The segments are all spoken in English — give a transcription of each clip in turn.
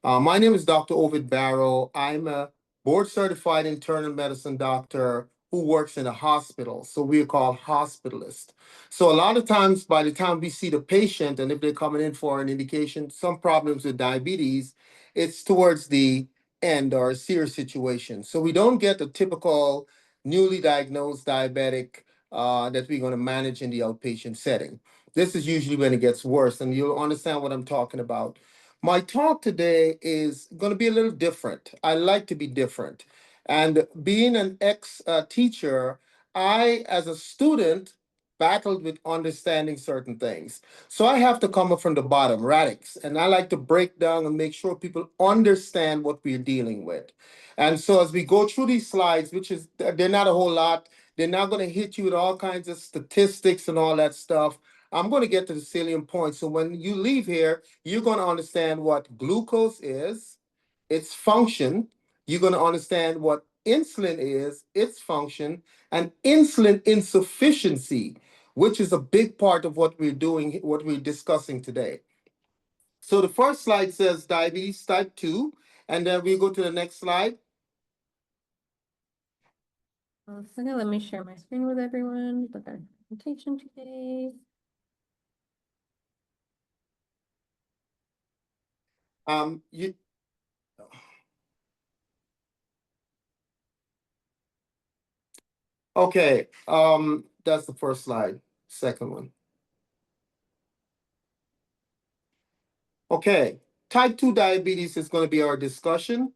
My name is Dr. Ovid Barrow. I'm a board certified internal medicine doctor who works in a hospital. So we are called hospitalists. So a lot of times, by the time we see the patient, and if they're coming in for an indication, some problems with diabetes, it's towards the end or a serious situation. So we don't get the typical newly diagnosed diabetic that we're going to manage in the outpatient setting. This is usually when it gets worse, and you'll understand what I'm talking about. My talk today is going to be a little different. I like to be different. And being an ex teacher, I, as a student, battled with understanding certain things. So I have to come up from the bottom, radix, and I like to break down and make sure people understand what we're dealing with. And so as we go through these slides, which is, they're not a whole lot, they're not going to hit you with all kinds of statistics and all that stuff. I'm going to get to the salient points. So when you leave here, you're going to understand what glucose is, its function. You're going to understand what insulin is, its function, and insulin insufficiency, which is a big part of what we're doing, what we're discussing today. So the first slide says diabetes type 2, and then we go to the next slide. So let me share my screen with everyone. Look at our presentation today. You okay? That's the first slide. Second one. Okay, type 2 diabetes is going to be our discussion.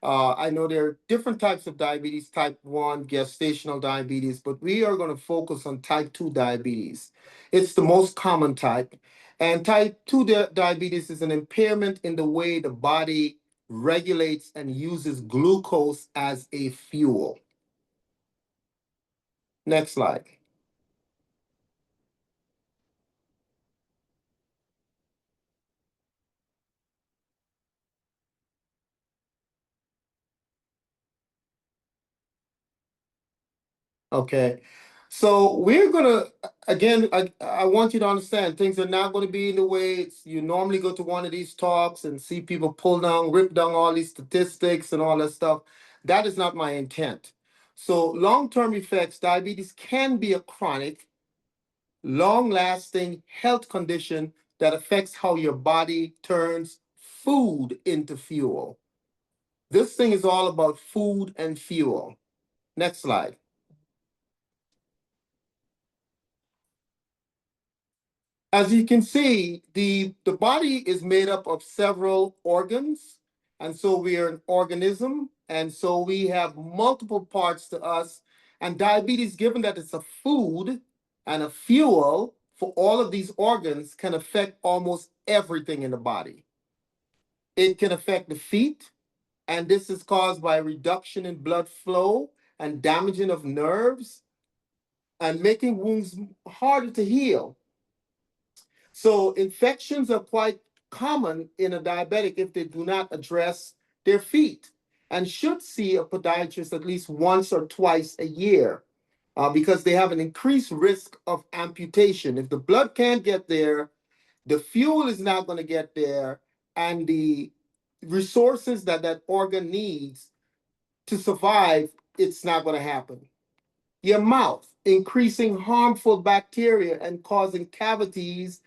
I know there are different types of diabetes, type 1, gestational diabetes, but we are going to focus on type 2 diabetes. It's the most common type. And type 2 diabetes is an impairment in the way the body regulates and uses glucose as a fuel. Next slide. Okay. So we're gonna again. I want you to understand things are not going to be in the way you normally go to one of these talks and see people pull down, rip down all these statistics and all that stuff. That is not my intent. So long-term effects, diabetes can be a chronic, long-lasting health condition that affects how your body turns food into fuel. This thing is all about food and fuel. Next slide. As you can see, the body is made up of several organs, and so we are an organism, and so we have multiple parts to us. And diabetes, given that it's a food and a fuel for all of these organs, can affect almost everything in the body. It can affect the feet, and this is caused by reduction in blood flow and damaging of nerves and making wounds harder to heal. So infections are quite common in a diabetic if they do not address their feet and should see a podiatrist at least once or twice a year because they have an increased risk of amputation. If the blood can't get there, the fuel is not going to get there, and the resources that that organ needs to survive, it's not going to happen. Your mouth, increasing harmful bacteria and causing cavities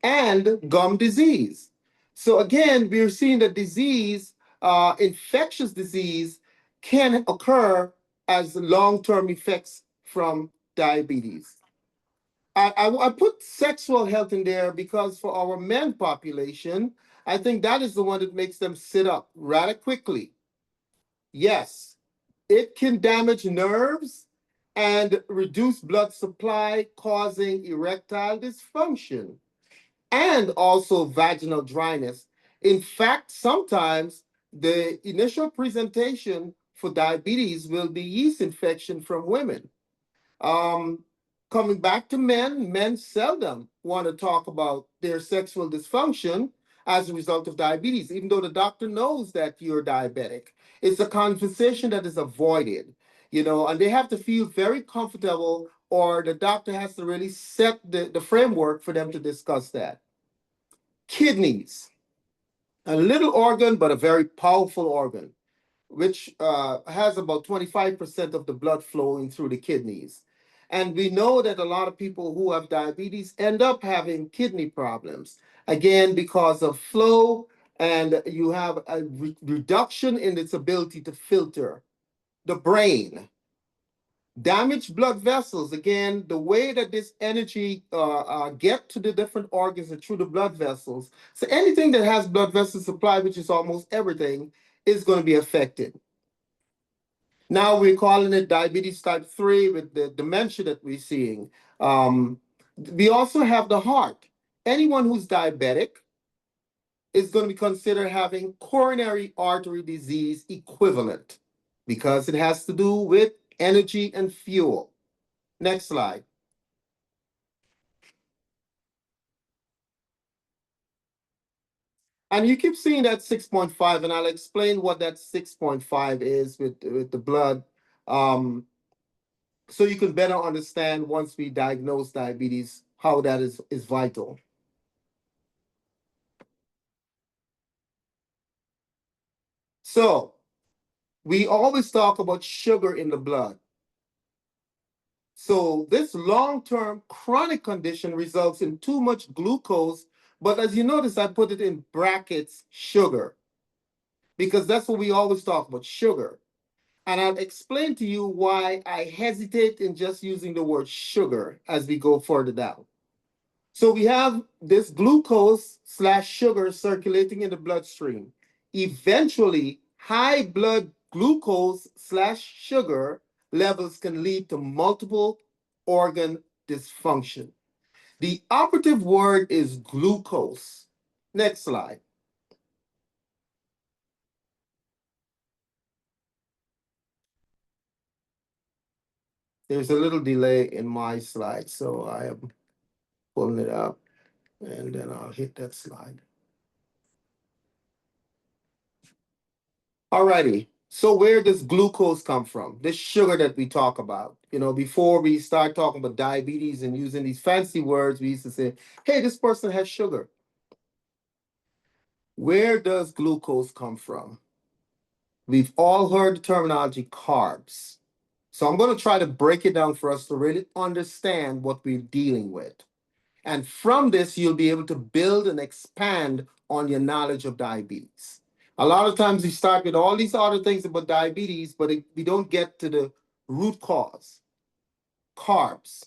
and gum disease. So again, we're seeing that disease, infectious disease, can occur as long-term effects from diabetes. I put sexual health in there because for our men population, I think that is the one that makes them sit up rather quickly. Yes, it can damage nerves and reduce blood supply, causing erectile dysfunction and also vaginal dryness. In fact, sometimes the initial presentation for diabetes will be yeast infection from women. Um, Coming back to men, men seldom want to talk about their sexual dysfunction as a result of diabetes, even though the doctor knows that you're diabetic. It's a conversation that is avoided, and they have to feel very comfortable, or the doctor has to really set the framework for them to discuss that. Kidneys. A little organ, but a very powerful organ, which has about 25% of the blood flowing through the kidneys. And we know that a lot of people who have diabetes end up having kidney problems, again, because of flow, and you have a reduction in its ability to filter. The brain, damaged blood vessels, again, the way that this energy get to the different organs and through the blood vessels. So anything that has blood vessel supply, which is almost everything, is going to be affected. Now we're calling it diabetes type 3 with the dementia that we're seeing. We also have the heart. Anyone who's diabetic is going to be considered having coronary artery disease equivalent because it has to do with energy and fuel. Next slide. And you keep seeing that 6.5, and I'll explain what that 6.5 is with the blood. So you can better understand once we diagnose diabetes, how that is vital. So we always talk about sugar in the blood. So this long-term chronic condition results in too much glucose, but as you notice, I put it in brackets, sugar, because that's what we always talk about, sugar. And I'll explain to you why I hesitate in just using the word sugar as we go further down. So we have this glucose slash sugar circulating in the bloodstream. Eventually, high blood glucose slash sugar levels can lead to multiple organ dysfunction. The operative word is glucose. Next slide. There's a little delay in my slide, so I am pulling it up and then I'll hit that slide. Alrighty. So where does glucose come from? This sugar that we talk about. Before we start talking about diabetes and using these fancy words, we used to say, hey, this person has sugar. Where does glucose come from? We've all heard the terminology carbs. So I'm going to try to break it down for us to really understand what we're dealing with. And from this, you'll be able to build and expand on your knowledge of diabetes. A lot of times we start with all these other things about diabetes, but we don't get to the root cause. Carbs.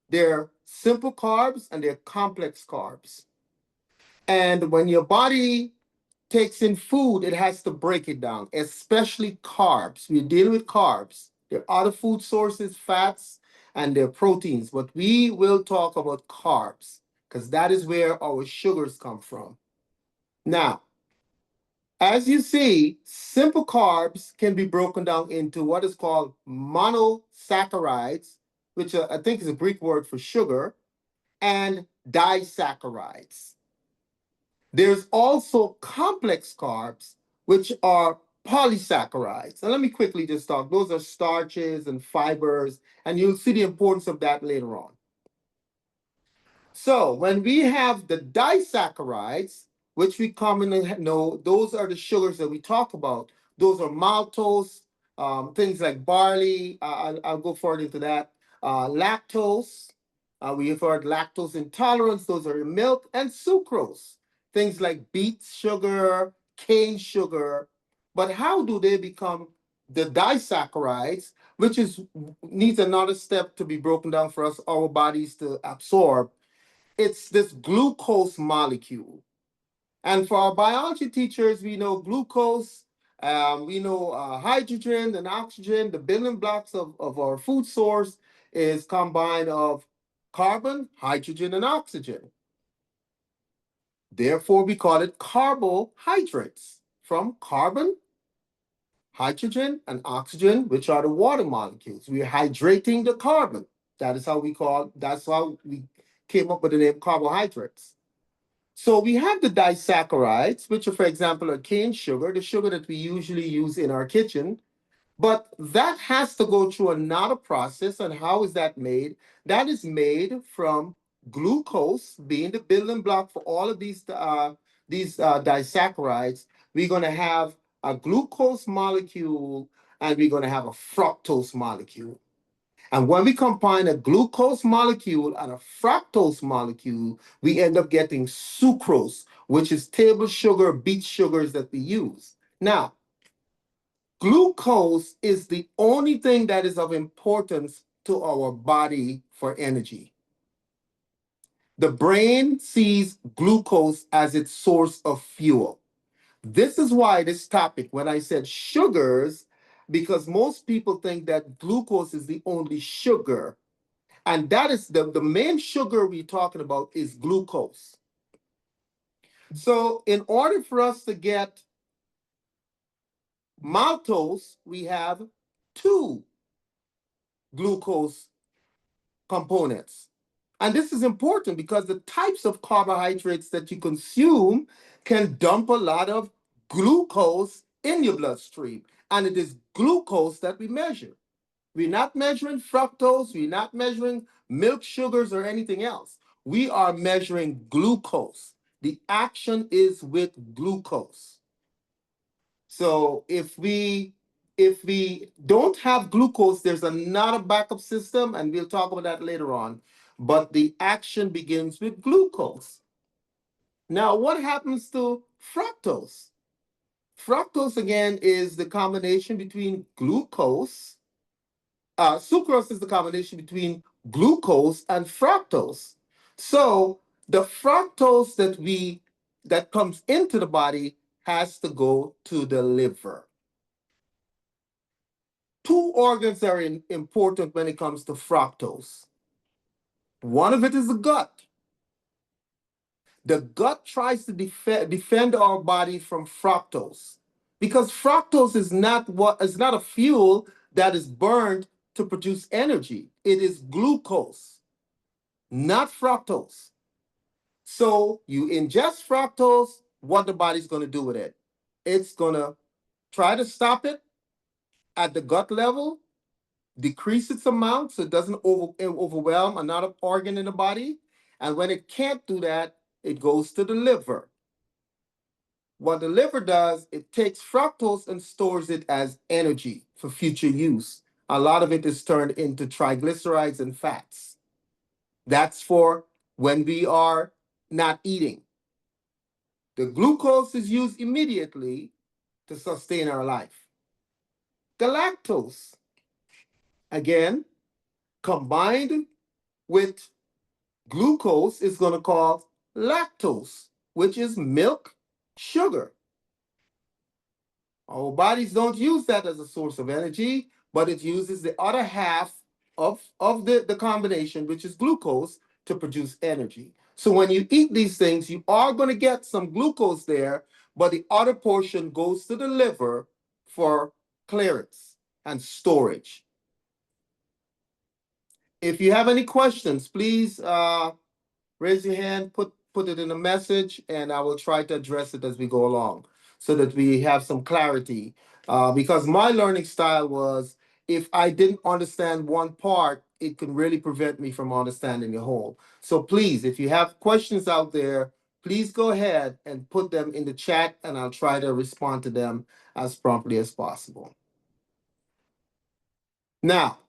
They're simple carbs and they're complex carbs. And when your body takes in food, it has to break it down, especially carbs. We're dealing with carbs. There are other food sources, fats, and their proteins, but we will talk about carbs because that is where our sugars come from. Now, as you see, simple carbs can be broken down into what is called monosaccharides, which I think is a Greek word for sugar, and disaccharides. There's also complex carbs, which are polysaccharides. And let me quickly just talk. Those are starches and fibers, and you'll see the importance of that later on. So when we have the disaccharides, which we commonly know, those are the sugars that we talk about. Those are maltose, things like barley. I'll go further into that. Lactose. We've heard lactose intolerance. Those are milk and sucrose. Things like beet sugar, cane sugar. But how do they become the disaccharides, which needs another step to be broken down for us, our bodies to absorb? It's this glucose molecule. And for our biology teachers, we know glucose, we know hydrogen and oxygen. The building blocks of our food source is combined of carbon, hydrogen, and oxygen. Therefore, we call it carbohydrates from carbon, hydrogen, and oxygen, which are the water molecules. We're hydrating the carbon. That's how we came up with the name carbohydrates. So we have the disaccharides, which are, for example, are cane sugar, the sugar that we usually use in our kitchen. But that has to go through another process. And how is that made? That is made from glucose, being the building block for all of these disaccharides, we're going to have a glucose molecule and we're going to have a fructose molecule. And when we combine a glucose molecule and a fructose molecule, we end up getting sucrose, which is table sugar, beet sugars that we use. Now, glucose is the only thing that is of importance to our body for energy. The brain sees glucose as its source of fuel. This is why this topic, when I said sugars, because most people think that glucose is the only sugar. And that is the main sugar we're talking about is glucose. So in order for us to get maltose, we have two glucose components. And this is important because the types of carbohydrates that you consume can dump a lot of glucose in your bloodstream. And it is glucose that we measure. We're not measuring fructose, we're not measuring milk sugars or anything else. We are measuring glucose. The action is with glucose. So if we don't have glucose, there's another backup system, and we'll talk about that later on. But the action begins with glucose. Now, what happens to fructose? Fructose again is the combination between glucose. Sucrose is the combination between glucose and fructose. So the fructose that comes into the body has to go to the liver. Two organs are important when it comes to fructose. One of it is the gut. The gut tries to defend our body from fructose because fructose is not a fuel that is burned to produce energy. It is glucose, not fructose. So you ingest fructose, what the body's going to do with it? It's going to try to stop it at the gut level, decrease its amount so it doesn't overwhelm another organ in the body. And when it can't do that, it goes to the liver. What the liver does, it takes fructose and stores it as energy for future use. A lot of it is turned into triglycerides and fats. That's for when we are not eating. The glucose is used immediately to sustain our life. Galactose, again, combined with glucose is going to cause lactose, which is milk sugar. Our bodies don't use that as a source of energy, but it uses the other half of the combination, which is glucose, to produce energy. So when you eat these things, you are going to get some glucose there, but the other portion goes to the liver for clearance and storage. If you have any questions, please raise your hand, put it in a message, and I will try to address it as we go along so that we have some clarity. Because my learning style was if I didn't understand one part, it could really prevent me from understanding the whole. So please, if you have questions out there, please go ahead and put them in the chat, and I'll try to respond to them as promptly as possible. Now,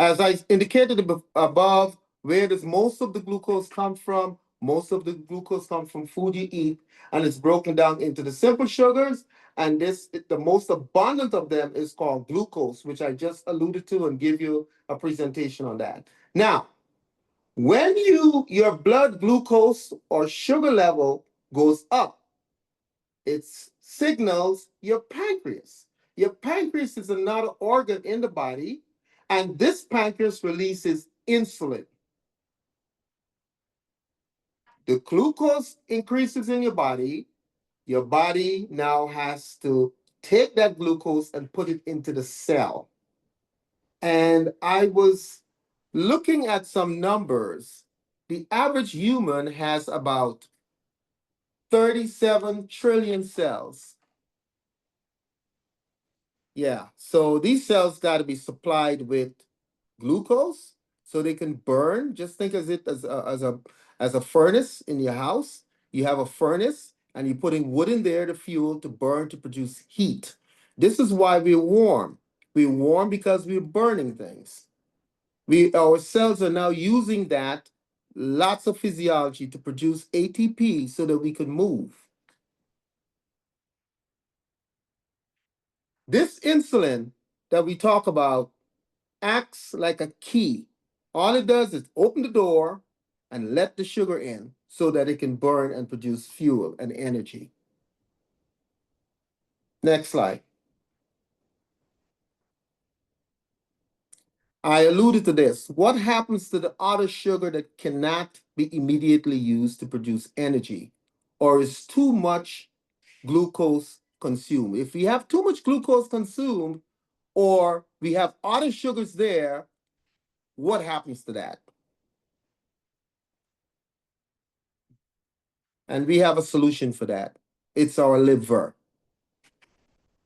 as I indicated above, where does most of the glucose come from? Most of the glucose comes from food you eat, and it's broken down into the simple sugars. And the most abundant of them is called glucose, which I just alluded to and give you a presentation on that. Now, when your blood glucose or sugar level goes up, it signals your pancreas. Your pancreas is another organ in the body, and this pancreas releases insulin. The glucose increases in your body now has to take that glucose and put it into the cell. And I was looking at some numbers. The average human has about 37 trillion cells. Yeah, so these cells got to be supplied with glucose so they can burn. Just think of it as a furnace in your house. You have a furnace and you're putting wood in there to fuel, to burn, to produce heat. This is why we're warm. We're warm because we're burning things. Our cells are now using that lots of physiology to produce ATP so that we can move. This insulin that we talk about acts like a key. All it does is open the door and let the sugar in so that it can burn and produce fuel and energy. Next slide. I alluded to this. What happens to the other sugar that cannot be immediately used to produce energy or is too much glucose consumed? If we have too much glucose consumed or we have other sugars there, what happens to that? And we have a solution for that. It's our liver.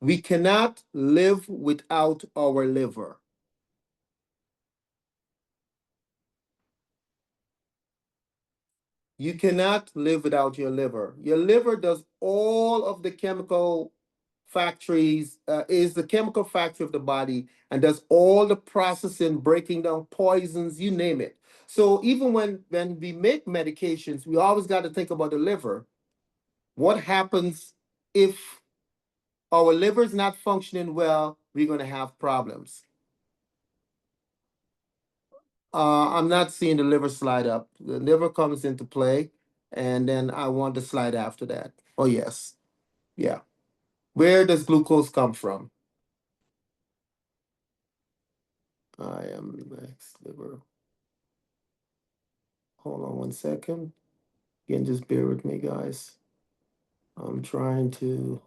We cannot live without our liver. You cannot live without your liver. Your liver does all of the chemical factories, is the chemical factory of the body and does all the processing, breaking down poisons, you name it. So even when we make medications, we always got to think about the liver. What happens if our liver is not functioning well? We're going to have problems. I'm not seeing the liver slide up. The liver comes into play, and then I want the slide after that. Oh, yes. Yeah. Where does glucose come from? I am next liver. Hold on one second. Again, just bear with me, guys. I'm trying to.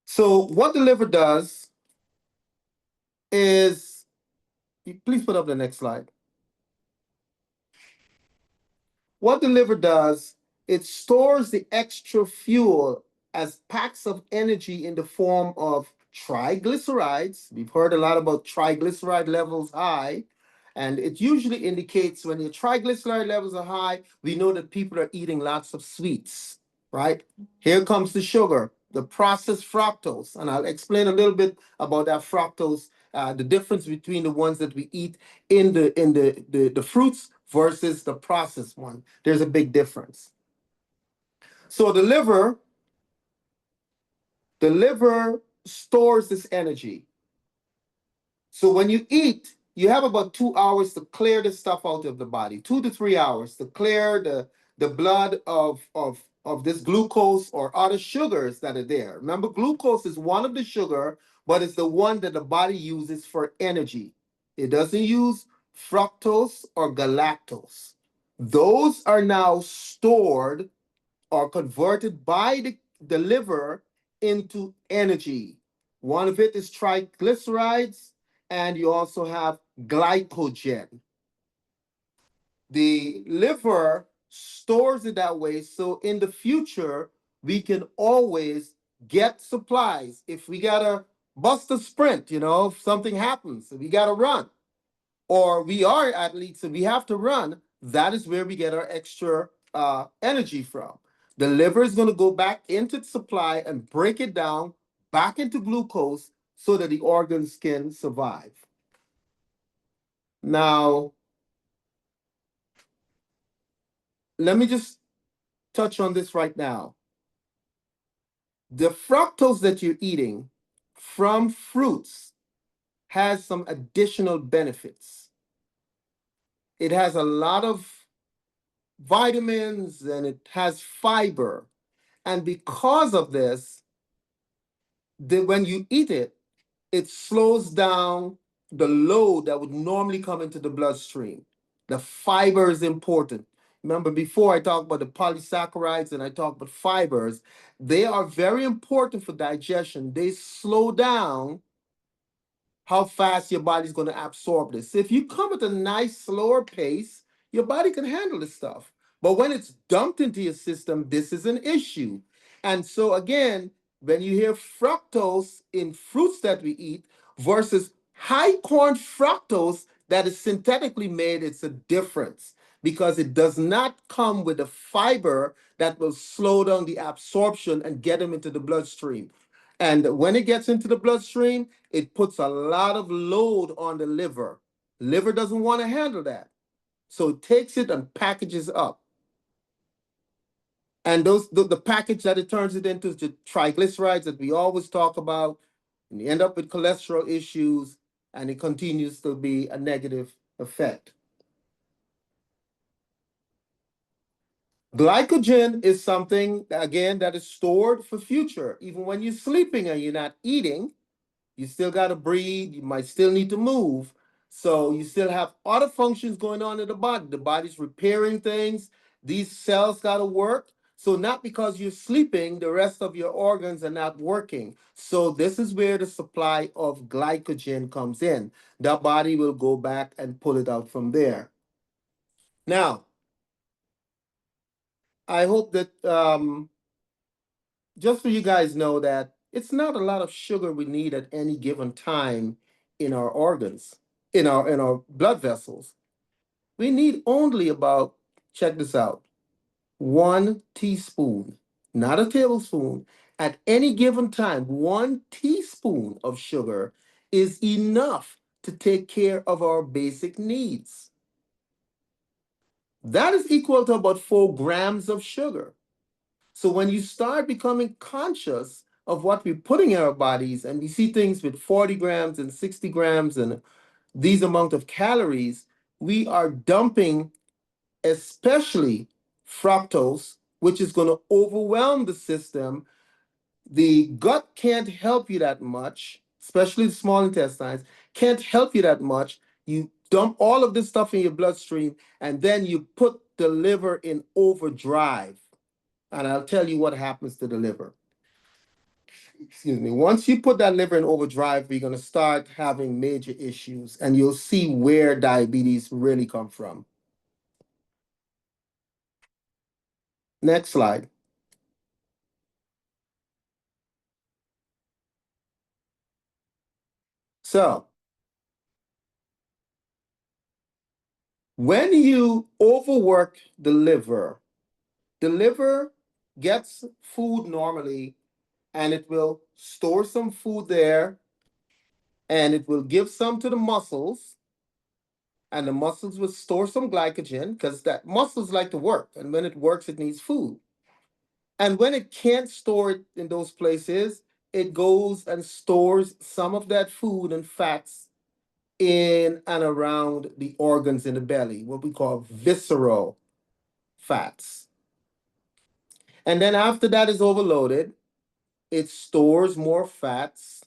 So, what the liver does is, please put up the next slide. What the liver does, it stores the extra fuel as packs of energy in the form of triglycerides. We've heard a lot about triglyceride levels high, and it usually indicates when your triglyceride levels are high, we know that people are eating lots of sweets, right? Here comes the sugar, the processed fructose, and I'll explain a little bit about that fructose, the difference between the ones that we eat in the fruits versus the processed one. There's a big difference. So the liver stores this energy. So when you eat, you have about 2 hours to clear the stuff out of the body, 2 to 3 hours to clear the blood of this glucose or other sugars that are there. Remember, glucose is one of the sugar, but it's the one that the body uses for energy. It doesn't use fructose or galactose. Those are now stored or converted by the liver into energy. One of it is triglycerides, and you also have glycogen. The liver stores it that way, so in the future, we can always get supplies. If we gotta bust a sprint, if something happens, we gotta run, or we are athletes and we have to run, that is where we get our extra energy from. The liver is going to go back into the supply and break it down back into glucose so that the organs can survive. Now, let me just touch on this right now. The fructose that you're eating from fruits has some additional benefits. It has a lot of vitamins and it has fiber. And because of this, when you eat it, it slows down the load that would normally come into the bloodstream. The fiber is important. Remember, before I talked about the polysaccharides and I talked about fibers, they are very important for digestion. They slow down how fast your body's going to absorb this. If you come at a nice slower pace, your body can handle this stuff. But when it's dumped into your system, this is an issue. And so again, when you hear fructose in fruits that we eat versus high corn fructose that is synthetically made, it's a difference because it does not come with a fiber that will slow down the absorption and get them into the bloodstream. And when it gets into the bloodstream, it puts a lot of load on the liver. Liver doesn't want to handle that. So it takes it and packages up. And the package that it turns it into is the triglycerides that we always talk about. And you end up with cholesterol issues, and it continues to be a negative effect. Glycogen is something, again, that is stored for future. Even when you're sleeping and you're not eating, you still got to breathe. You might still need to move. So you still have other functions going on in the body. The body's repairing things. These cells got to work. So not because you're sleeping, the rest of your organs are not working. So this is where the supply of glycogen comes in. The body will go back and pull it out from there. Now, I hope that just so you guys know that it's not a lot of sugar we need at any given time in our organs, in our blood vessels. We need only about, check this out, 1 teaspoon, not a tablespoon. At any given time, 1 teaspoon of sugar is enough to take care of our basic needs. That is equal to about 4 grams of sugar. So when you start becoming conscious of what we're putting in our bodies, and we see things with 40 grams and 60 grams and these amount of calories, we are dumping especially fructose, which is going to overwhelm the system. The gut can't help you that much, especially the small intestines, can't help you that much. You dump all of this stuff in your bloodstream, and then you put the liver in overdrive. And I'll tell you what happens to the liver. Excuse me. Once you put that liver in overdrive, you're going to start having major issues, and you'll see where diabetes really come from. Next slide. So, when you overwork the liver gets food normally, and it will store some food there, and it will give some to the muscles, and the muscles will store some glycogen because that muscles like to work, and when it works, it needs food. And when it can't store it in those places, it goes and stores some of that food and fats in and around the organs in the belly, what we call visceral fats. And then after that is overloaded, it stores more fats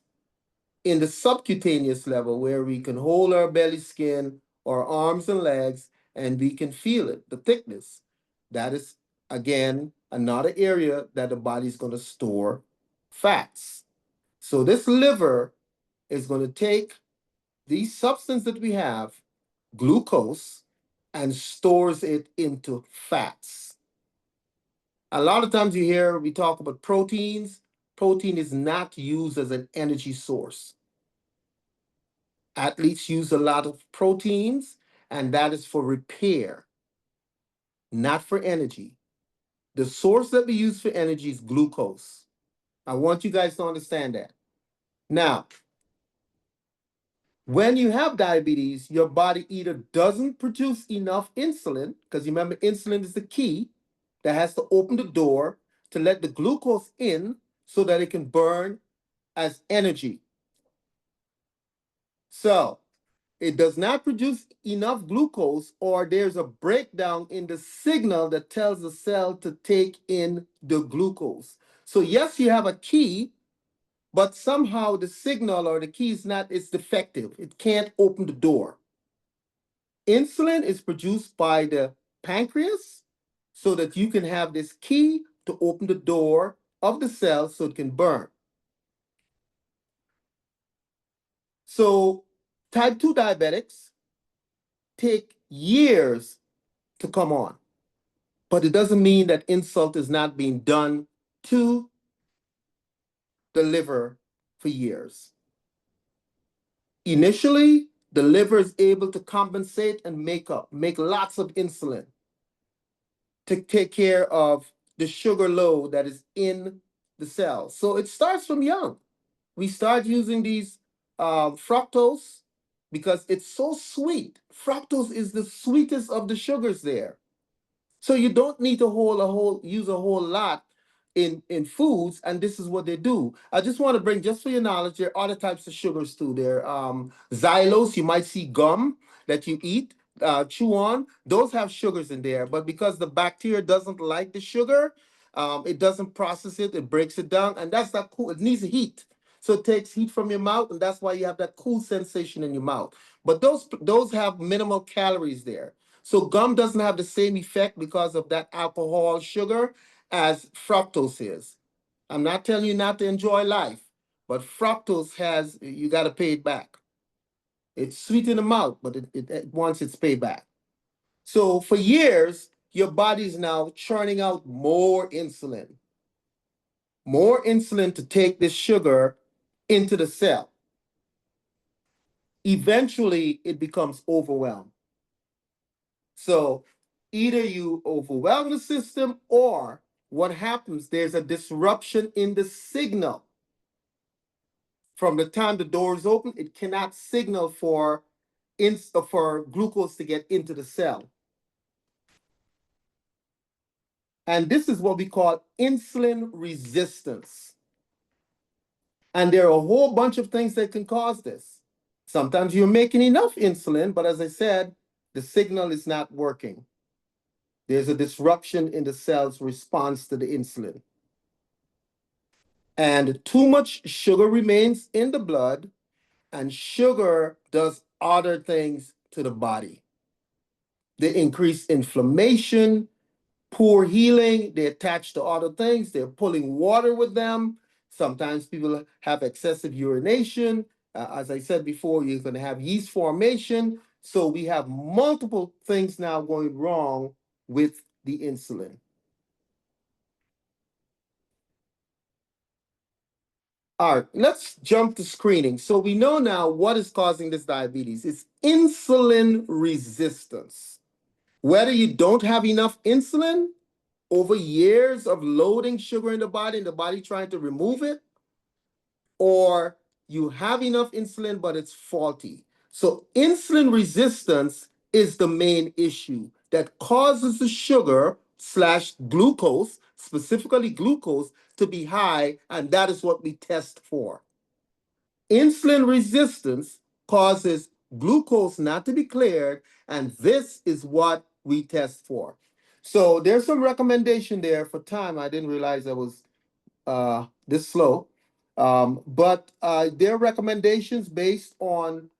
in the subcutaneous level where we can hold our belly skin, our arms and legs, and we can feel it, the thickness. That is, again, another area that the body is going to store fats. So this liver is going to take these substance that we have, glucose, and stores it into fats. A lot of times you hear we talk about proteins. Protein is not used as an energy source. Athletes use a lot of proteins, and that is for repair, not for energy. The source that we use for energy is glucose. I want you guys to understand that. Now, when you have diabetes, your body either doesn't produce enough insulin, because remember, insulin is the key that has to open the door to let the glucose in so that it can burn as energy. So it does not produce enough glucose, or there's a breakdown in the signal that tells the cell to take in the glucose. So yes, you have a key, but somehow the signal or the key is not, it's defective. It can't open the door. Insulin is produced by the pancreas so that you can have this key to open the door of the cell so it can burn. So type 2 diabetics take years to come on, but it doesn't mean that insult is not being done to the liver for years. Initially, the liver is able to compensate and make lots of insulin to take care of the sugar load that is in the cell. So it starts from young. We start using these fructose because it's so sweet. Fructose is the sweetest of the sugars there. So you don't need to use a whole lot in foods, and this is what they do. I just want to bring, just for your knowledge, there are other types of sugars too. There xylose, you might see gum that you eat, chew on. Those have sugars in there, but because the bacteria doesn't like the sugar, it doesn't process it, it breaks it down, and that's not cool. It needs heat. So it takes heat from your mouth, and that's why you have that cool sensation in your mouth. But those have minimal calories there. So gum doesn't have the same effect because of that alcohol sugar as fructose is. I'm not telling you not to enjoy life, but fructose has, you got to pay it back. It's sweet in the mouth, but it wants its payback. So for years, your body's now churning out more insulin to take this sugar into the cell. Eventually, it becomes overwhelmed. So either you overwhelm the system, or what happens, there's a disruption in the signal. From the time the door is open, it cannot signal for glucose to get into the cell. And this is what we call insulin resistance. And there are a whole bunch of things that can cause this. Sometimes you're making enough insulin, but as I said, the signal is not working. There's a disruption in the cell's response to the insulin. And too much sugar remains in the blood, and sugar does other things to the body. They increase inflammation, poor healing, they attach to other things, they're pulling water with them. Sometimes people have excessive urination. As I said before, you're going to have yeast formation. So we have multiple things now going wrong with the insulin. All right, let's jump to screening. So we know now what is causing this diabetes. It's insulin resistance. Whether you don't have enough insulin over years of loading sugar in the body and the body trying to remove it, or you have enough insulin, but it's faulty. So insulin resistance is the main issue that causes the sugar slash glucose, specifically glucose, to be high, and that is what we test for. Insulin resistance causes glucose not to be cleared, and this is what we test for. So there's some recommendation there for time. I didn't realize I was this slow. But there are recommendations based on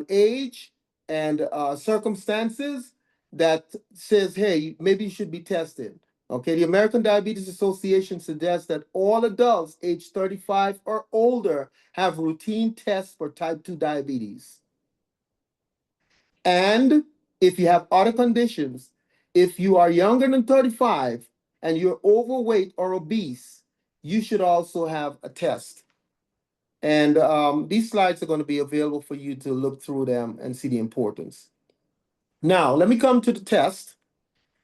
age and circumstances that says, hey, maybe you should be tested. Okay, the American Diabetes Association suggests that all adults age 35 or older have routine tests for type 2 diabetes. And if you have other conditions, if you are younger than 35 and you're overweight or obese, you should also have a test. And these slides are going to be available for you to look through them and see the importance. Now, let me come to the test.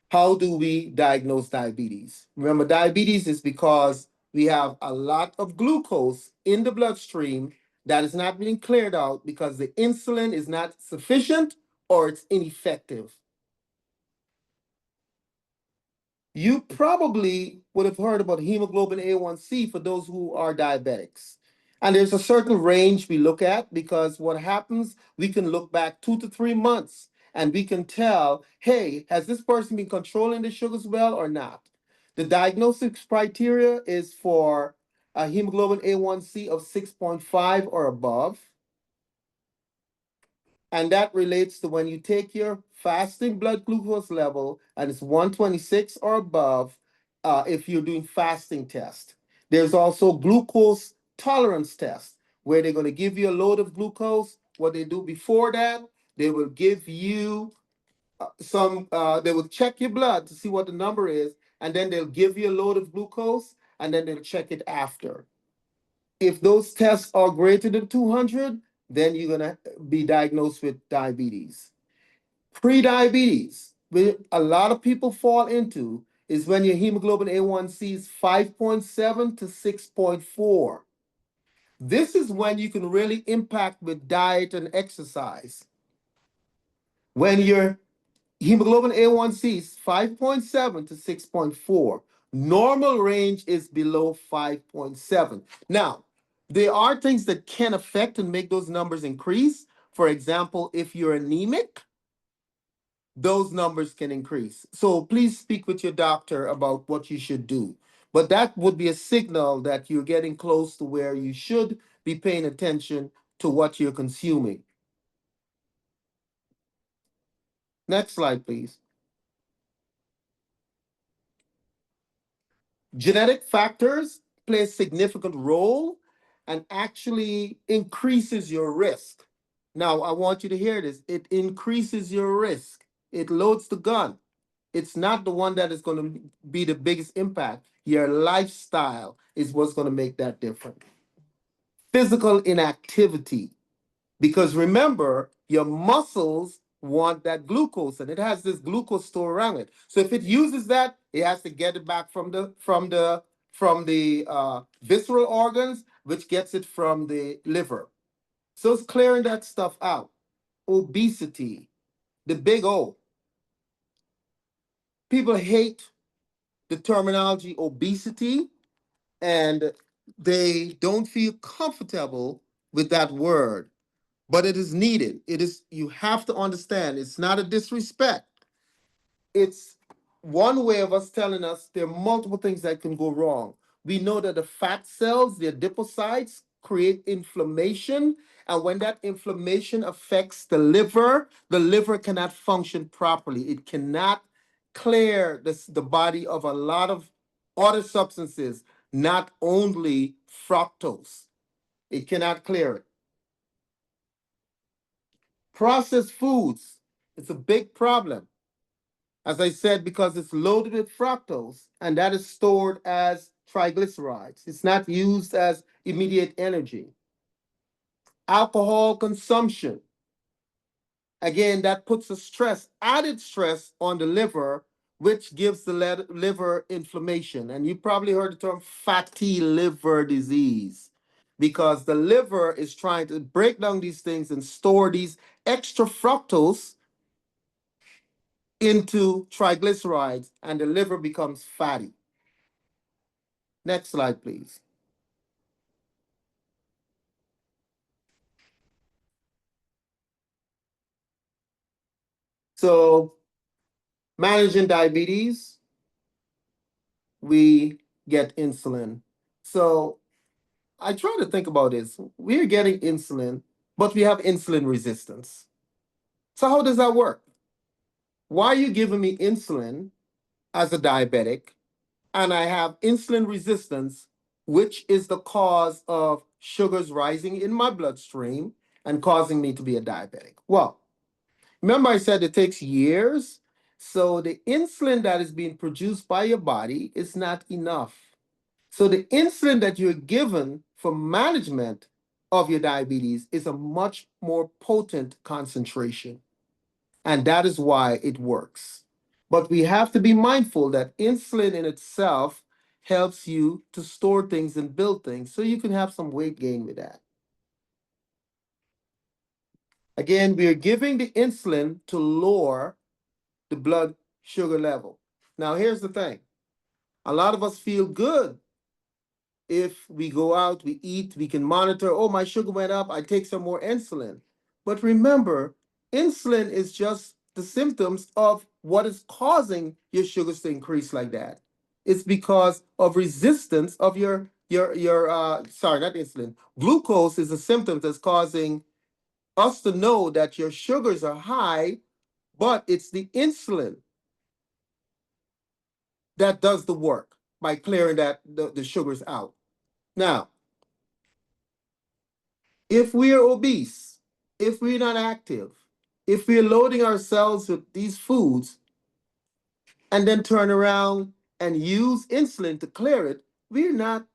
How do we diagnose diabetes? Remember, diabetes is because we have a lot of glucose in the bloodstream that is not being cleared out because the insulin is not sufficient or it's ineffective. You probably would have heard about hemoglobin A1C for those who are diabetics. And there's a certain range we look at because what happens, we can look back 2 to 3 months and we can tell, hey, has this person been controlling the sugars well or not? The diagnosis criteria is for a hemoglobin A1C of 6.5 or above. And that relates to when you take your fasting blood glucose level and it's 126 or above, if you're doing fasting test. There's also glucose tolerance test where they're going to give you a load of glucose. What they do before that, they will give you they will check your blood to see what the number is, and then they'll give you a load of glucose, and then they'll check it after. If those tests are greater than 200, then you're gonna be diagnosed with diabetes. Pre-diabetes, which a lot of people fall into, is when your hemoglobin A1C is 5.7 to 6.4. This is when you can really impact with diet and exercise. When your hemoglobin A1C is 5.7 to 6.4, normal range is below 5.7. Now, there are things that can affect and make those numbers increase. For example, if you're anemic, those numbers can increase. So please speak with your doctor about what you should do. But that would be a signal that you're getting close to where you should be paying attention to what you're consuming. Next slide, please. Genetic factors play a significant role and actually increases your risk. Now, I want you to hear this. It increases your risk. It loads the gun. It's not the one that is going to be the biggest impact. Your lifestyle is what's going to make that difference. Physical inactivity, because remember, your muscles want that glucose and it has this glucose store around it. So if it uses that, it has to get it back from the visceral organs, which gets it from the liver. So it's clearing that stuff out. Obesity, the big O. People hate the terminology obesity and they don't feel comfortable with that word, but it is needed. It is, you have to understand, it's not a disrespect. It's one way of us telling us there are multiple things that can go wrong. We know that the fat cells, the adipocytes, create inflammation. And when that inflammation affects the liver cannot function properly. It cannot clear the body of a lot of other substances, not only fructose. It cannot clear it. Processed foods, it's a big problem. As I said, because it's loaded with fructose and that is stored as triglycerides. It's not used as immediate energy. Alcohol consumption. Again, that puts a stress, added stress on the liver, which gives the liver inflammation. And you probably heard the term fatty liver disease because the liver is trying to break down these things and store these extra fructose into triglycerides, and the liver becomes fatty. Next slide, please. So, managing diabetes, we get insulin. So, I try to think about this. We're getting insulin, but we have insulin resistance. So, how does that work? Why are you giving me insulin as a diabetic, and I have insulin resistance, which is the cause of sugars rising in my bloodstream and causing me to be a diabetic? Well, remember, I said it takes years. So the insulin that is being produced by your body is not enough. So the insulin that you're given for management of your diabetes is a much more potent concentration. And that is why it works. But we have to be mindful that insulin in itself helps you to store things and build things so you can have some weight gain with that. Again, we are giving the insulin to lower the blood sugar level. Now, here's the thing, a lot of us feel good if we go out, we eat, we can monitor, oh, my sugar went up, I take some more insulin. But remember, insulin is just the symptoms of what is causing your sugars to increase like that. It's because of resistance of your sorry, not insulin. Glucose is a symptom that's causing us to know that your sugars are high, but it's the insulin that does the work by clearing the sugars out. Now, if we are obese, if we're not active, if we're loading ourselves with these foods and then turn around and use insulin to clear it, we're not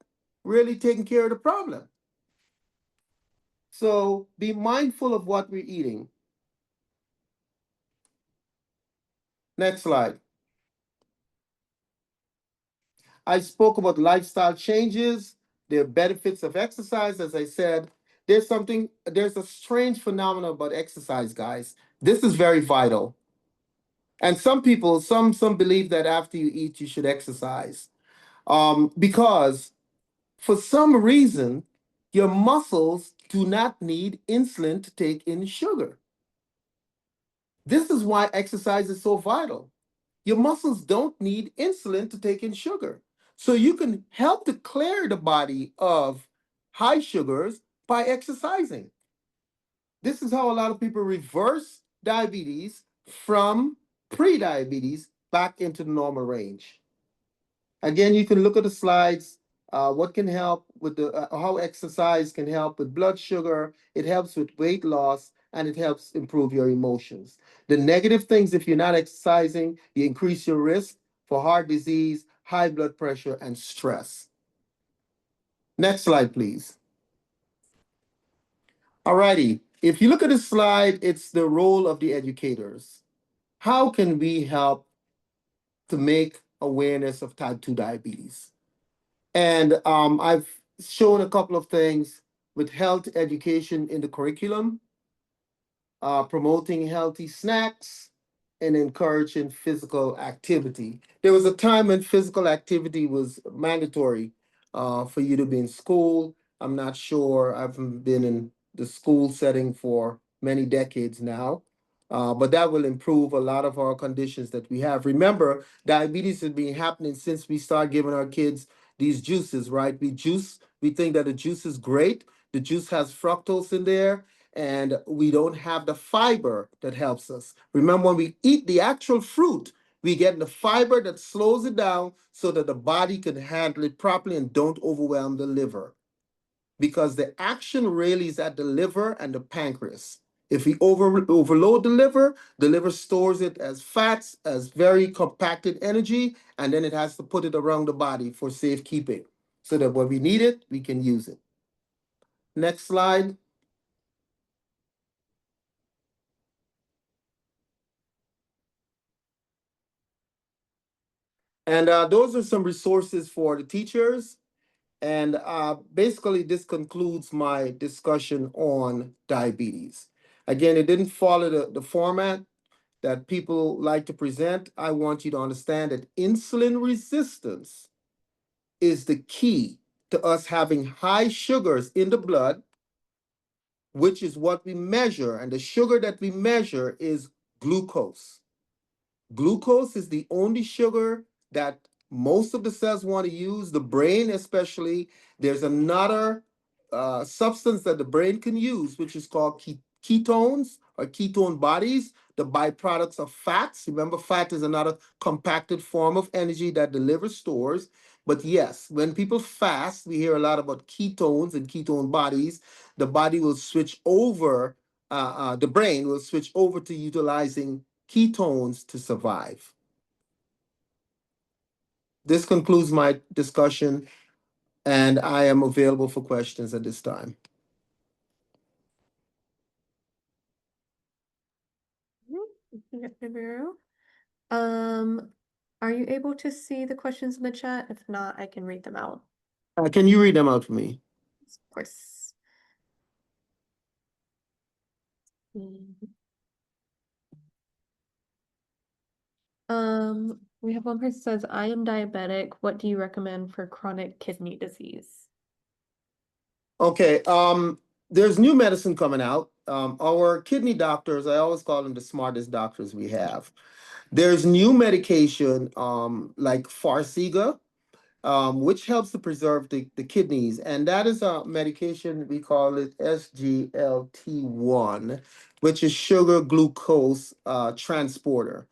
really taking care of the problem. So be mindful of what we're eating. Next slide. I spoke about lifestyle changes, the benefits of exercise. As I said, there's a strange phenomenon about exercise, guys. This is very vital. And some people, some believe that after you eat, you should exercise. Because for some reason, your muscles do not need insulin to take in sugar. This is why exercise is so vital. Your muscles don't need insulin to take in sugar. So you can help to clear the body of high sugars by exercising. This is how a lot of people reverse diabetes from pre-diabetes back into the normal range. Again, you can look at the slides. What can help with how exercise can help with blood sugar? It helps with weight loss and it helps improve your emotions. The negative things, if you're not exercising, you increase your risk for heart disease, high blood pressure, and stress. Next slide, please. Alrighty. If you look at this slide, it's the role of the educators. How can we help to make awareness of type 2 diabetes? And I've shown a couple of things with health education in the curriculum, promoting healthy snacks, and encouraging physical activity. There was a time when physical activity was mandatory for you to be in school. I'm not sure. I haven't been in the school setting for many decades now. But that will improve a lot of our conditions that we have. Remember, diabetes has been happening since we started giving our kids these juices, right? We think that the juice is great. The juice has fructose in there, and we don't have the fiber that helps us. Remember, when we eat the actual fruit, we get the fiber that slows it down so that the body can handle it properly and don't overwhelm the liver. Because the action really is at the liver and the pancreas. If we overload the liver stores it as fats, as very compacted energy, and then it has to put it around the body for safekeeping so that when we need it, we can use it. Next slide. And those are some resources for the teachers. And basically, this concludes my discussion on diabetes. Again, it didn't follow the format that people like to present. I want you to understand that insulin resistance is the key to us having high sugars in the blood, which is what we measure. And the sugar that we measure is glucose. Glucose is the only sugar that most of the cells want to use, the brain especially. There's another substance that the brain can use, which is called ketones or ketone bodies, the byproducts of fats. Remember, fat is another compacted form of energy that the liver stores. But yes, when people fast, we hear a lot about ketones and ketone bodies. The body will switch over, the brain will switch over to utilizing ketones to survive. This concludes my discussion, and I am available for questions at this time. Dr. Barrow. Are you able to see the questions in the chat? If not, I can read them out. Can you read them out for me? Of course. We have one person says, I am diabetic. What do you recommend for chronic kidney disease? Okay, there's new medicine coming out. Our kidney doctors, I always call them the smartest doctors we have. There's new medication like Farxiga, which helps to preserve the kidneys. And that is a medication, we call it SGLT1, which is sugar glucose transporter.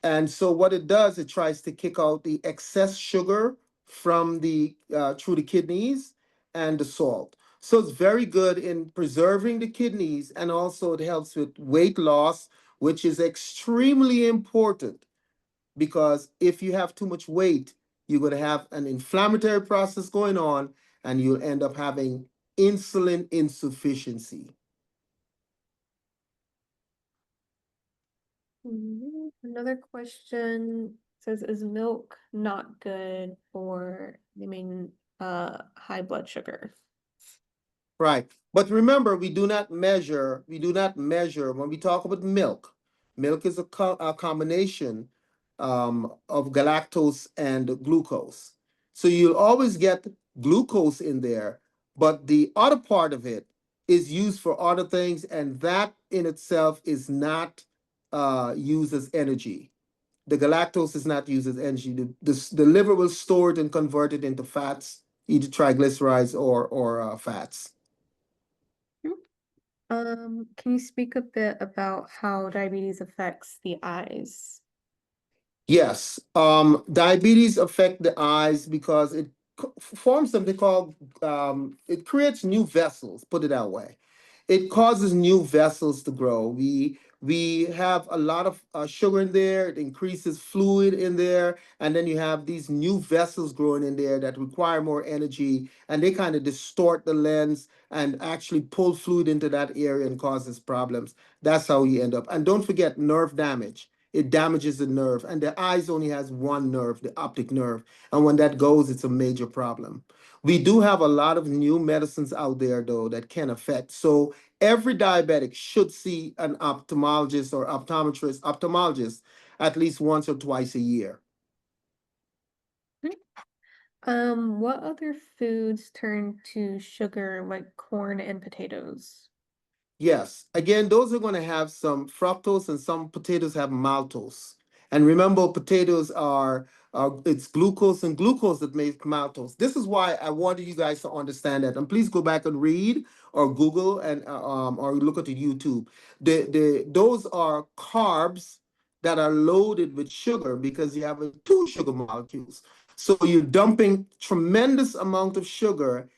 And so what it does, it tries to kick out the excess sugar from the through the kidneys and the salt. So it's very good in preserving the kidneys, and also it helps with weight loss, which is extremely important because if you have too much weight, you're going to have an inflammatory process going on and you'll end up having insulin insufficiency. Another question says, is milk not good for, high blood sugar? Right. But remember, we do not measure when we talk about milk. Milk is a combination of galactose and glucose. So you'll always get glucose in there, but the other part of it is used for other things, and that in itself is not used as energy. The galactose is not used as energy. The liver will store it and convert it into fats, either triglycerides or fats. Can you speak a bit about how diabetes affects the eyes? Yes, diabetes affect the eyes because it forms something called it creates new vessels. Put it that way, it causes new vessels to grow. We have a lot of sugar in there. It increases fluid in there, and then you have these new vessels growing in there that require more energy, and they kind of distort the lens and actually pull fluid into that area and causes problems. That's how you end up. And don't forget nerve damage. It damages the nerve, and the eyes only has one nerve, the optic nerve, and when that goes, it's a major problem. We do have a lot of new medicines out there though that can affect. So every diabetic should see an ophthalmologist or ophthalmologist at least once or twice a year. What other foods turn to sugar like corn and potatoes? Yes. Again, those are going to have some fructose and some potatoes have maltose. And remember, potatoes are it's glucose and glucose that make maltose. This is why I wanted you guys to understand that. And please go back and read or Google and or look at the YouTube. Those are carbs that are loaded with sugar because you have two sugar molecules. So you're dumping tremendous amount of sugar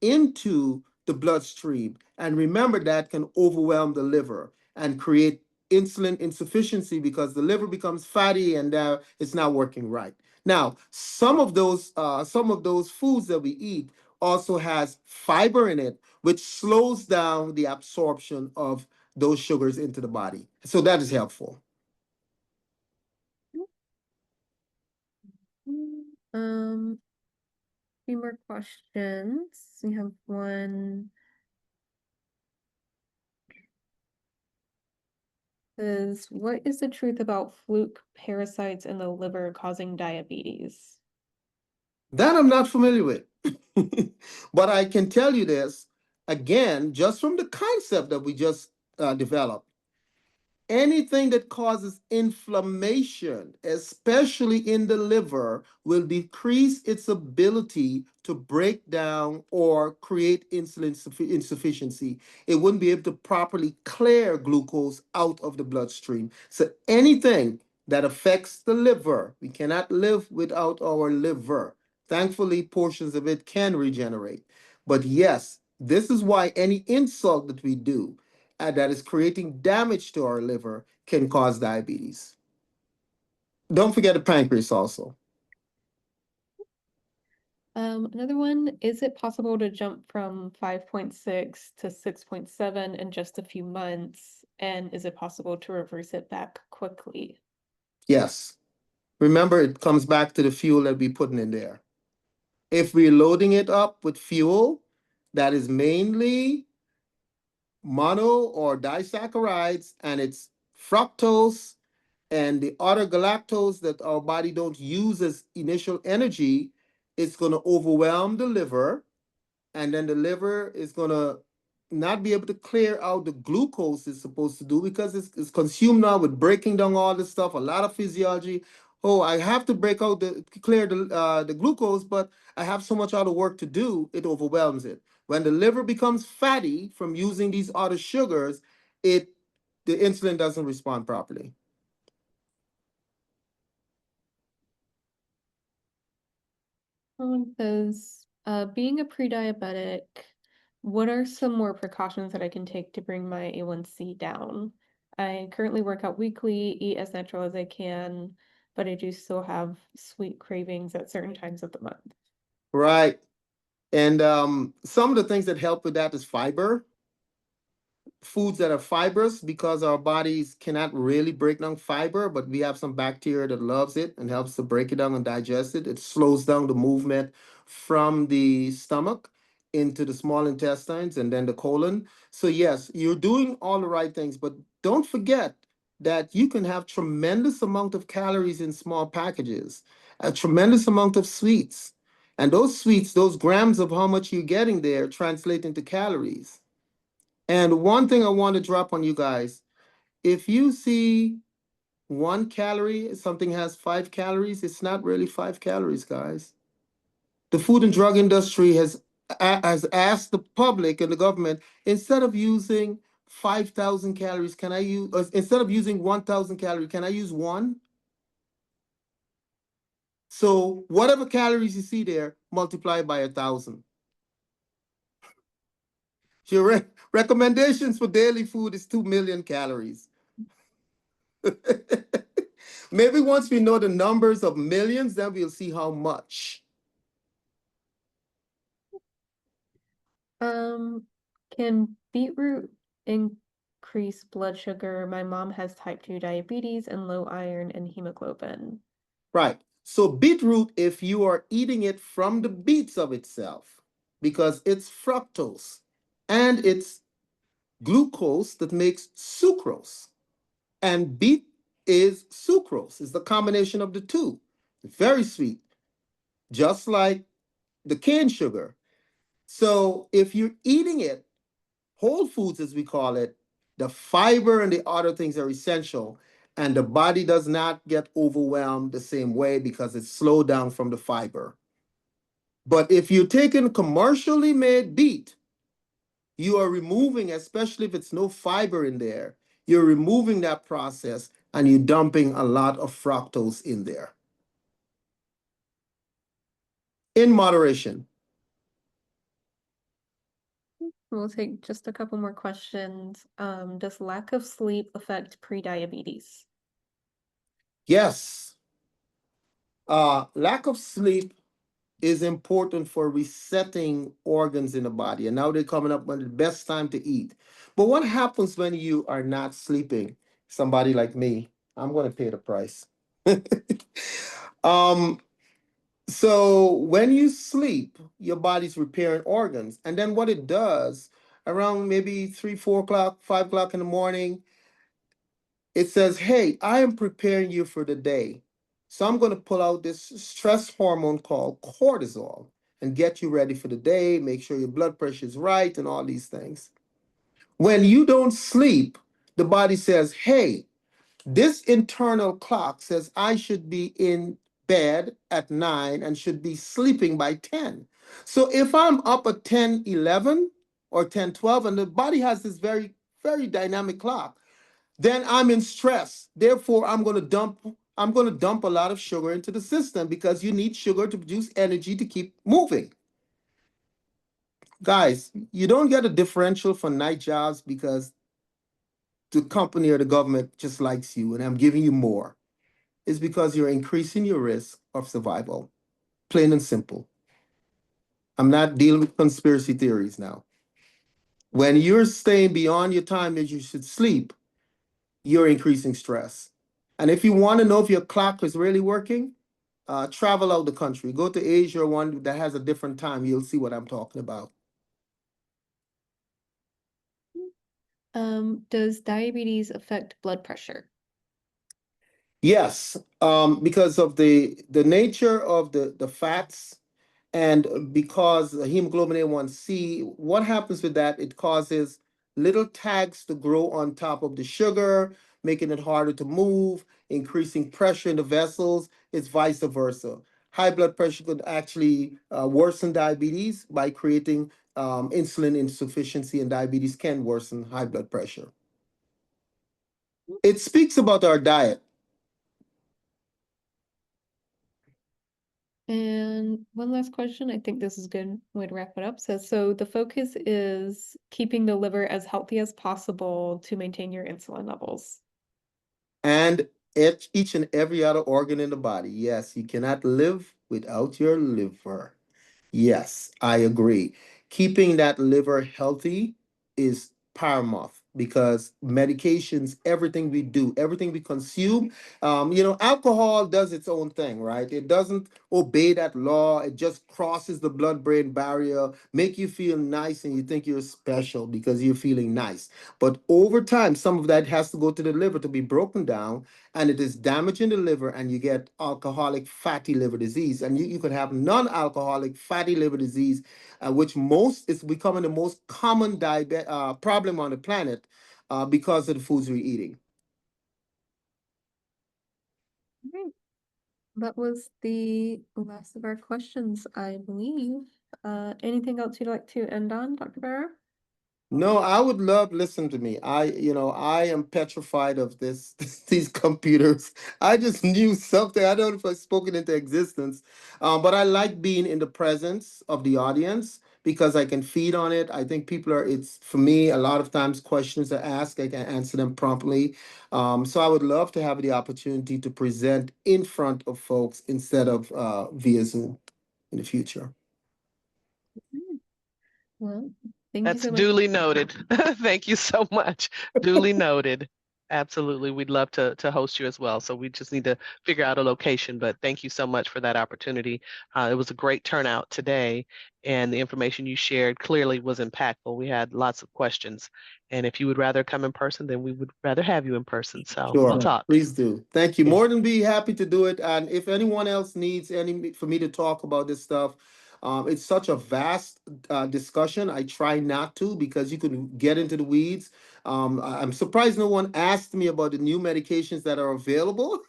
into the bloodstream. And remember, that can overwhelm the liver and create insulin insufficiency because the liver becomes fatty and it's not working right. Now, some of those foods that we eat also has fiber in it, which slows down the absorption of those sugars into the body. So that is helpful. Um, few more questions. We have one. Says, what is the truth about fluke parasites in the liver causing diabetes? That I'm not familiar with. But I can tell you this again, just from the concept that we just developed. Anything that causes inflammation, especially in the liver, will decrease its ability to break down or create insulin insufficiency. It wouldn't be able to properly clear glucose out of the bloodstream. So anything that affects the liver, we cannot live without our liver. Thankfully, portions of it can regenerate. But yes, this is why any insult that we do that is creating damage to our liver can cause diabetes. Don't forget the pancreas also. Another one, is it possible to jump from 5.6 to 6.7 in just a few months? And is it possible to reverse it back quickly? Yes. Remember, it comes back to the fuel that we're putting in there. If we're loading it up with fuel that is mainly mono or disaccharides and it's fructose and the other galactose that our body don't use as initial energy, it's going to overwhelm the liver, and then the liver is going to not be able to clear out the glucose it's supposed to do because it's consumed now with breaking down all this stuff, a lot of physiology. Oh, I have to break out the glucose, but I have so much other work to do, it overwhelms it. When the liver becomes fatty from using these other sugars, it the insulin doesn't respond properly. Someone says, being a pre-diabetic, what are some more precautions that I can take to bring my A1C down? I currently work out weekly, eat as natural as I can, but I do still have sweet cravings at certain times of the month. Right. And some of the things that help with that is fiber, foods that are fibrous, because our bodies cannot really break down fiber, but we have some bacteria that loves it and helps to break it down and digest it. It slows down the movement from the stomach into the small intestines and then the colon. So yes, you're doing all the right things, but don't forget that you can have tremendous amount of calories in small packages, a tremendous amount of sweets. And those sweets, those grams of how much you're getting there translate into calories. And one thing I want to drop on you guys, if you see 1 calorie, something has 5 calories, it's not really 5 calories, guys. The food and drug industry has asked the public and the government, instead of using 5,000 calories, can I use, instead of using 1,000 calories, can I use one? So whatever calories you see there, multiply by 1,000. Your recommendations for daily food is 2 million calories. Maybe once we know the numbers of millions, then we'll see how much. Um, can beetroot increase blood sugar? My mom has type 2 diabetes and low iron and hemoglobin. Right. So beetroot, if you are eating it from the beets of itself, because it's fructose and it's glucose that makes sucrose. And beet is sucrose, is the combination of the two. Very sweet, just like the cane sugar. So if you're eating it, whole foods as we call it, the fiber and the other things are essential. And the body does not get overwhelmed the same way because it's slowed down from the fiber. But if you're taking commercially made beet, you are removing, especially if it's no fiber in there, you're removing that process and you're dumping a lot of fructose in there. In moderation. We'll take just a couple more questions. Does lack of sleep affect prediabetes? Yes. Lack of sleep is important for resetting organs in the body. And now they're coming up with the best time to eat. But what happens when you are not sleeping? Somebody like me, I'm going to pay the price. um, so when you sleep, your body's repairing organs. And then what it does around maybe 3, 4 o'clock, 5 o'clock in the morning, it says, hey, I am preparing you for the day. So I'm going to pull out this stress hormone called cortisol and get you ready for the day, make sure your blood pressure is right, and all these things. When you don't sleep, the body says, hey, this internal clock says I should be in bed at 9 and should be sleeping by 10. So if I'm up at 10, 11 or 10, 12, and the body has this very, very dynamic clock, then I'm in stress. Therefore, I'm going to dump a lot of sugar into the system because you need sugar to produce energy to keep moving. Guys, you don't get a differential for night jobs because the company or the government just likes you and I'm giving you more. It's because you're increasing your risk of survival. Plain and simple. I'm not dealing with conspiracy theories now. When you're staying beyond your time that you should sleep, you're increasing stress. And if you want to know if your clock is really working, travel out the country. Go to Asia, one that has a different time. You'll see what I'm talking about. Does diabetes affect blood pressure? Yes, because of the nature of the fats and because the hemoglobin A1C, what happens with that? It causes little tags to grow on top of the sugar, making it harder to move, increasing pressure in the vessels. It's vice versa. High blood pressure could actually worsen diabetes by creating insulin insufficiency, and diabetes can worsen high blood pressure. It speaks about our diet. And one last question, I think this is a good way to wrap it up. So the focus is keeping the liver as healthy as possible to maintain your insulin levels. And each and every other organ in the body. Yes, you cannot live without your liver. Yes, I agree. Keeping that liver healthy is paramount because medications, everything we do, everything we consume, alcohol does its own thing, right? It doesn't obey that law. It just crosses the blood-brain barrier, make you feel nice, and you think you're special because you're feeling nice. But over time, some of that has to go to the liver to be broken down, and it is damaging the liver, and you get alcoholic fatty liver disease, and you could have non-alcoholic fatty liver disease, which most is becoming the most common problem on the planet because of the foods we're eating. Okay. That was the last of our questions, I believe. Anything else you'd like to end on, Dr. Barrow? No, I would love, listen to me. I am petrified of this, these computers. I just knew something. I don't know if I spoke it into existence, but I like being in the presence of the audience because I can feed on it. I think it's for me, a lot of times questions are asked, I can answer them promptly. So I would love to have the opportunity to present in front of folks instead of via Zoom in the future. Well, thank you That's so much. duly noted. Thank you so much. Duly noted. Absolutely. We'd love to host you as well. So we just need to figure out a location, but thank you so much for that opportunity. It was a great turnout today, and the information you shared clearly was impactful. We had lots of questions. And if you would rather come in person, then we would rather have you in person. So we'll Sure, talk. please do. Thank you. More than be happy to do it. And if anyone else needs any for me to talk about this stuff, it's such a vast discussion. I try not to because you can get into the weeds. I'm surprised no one asked me about the new medications that are available.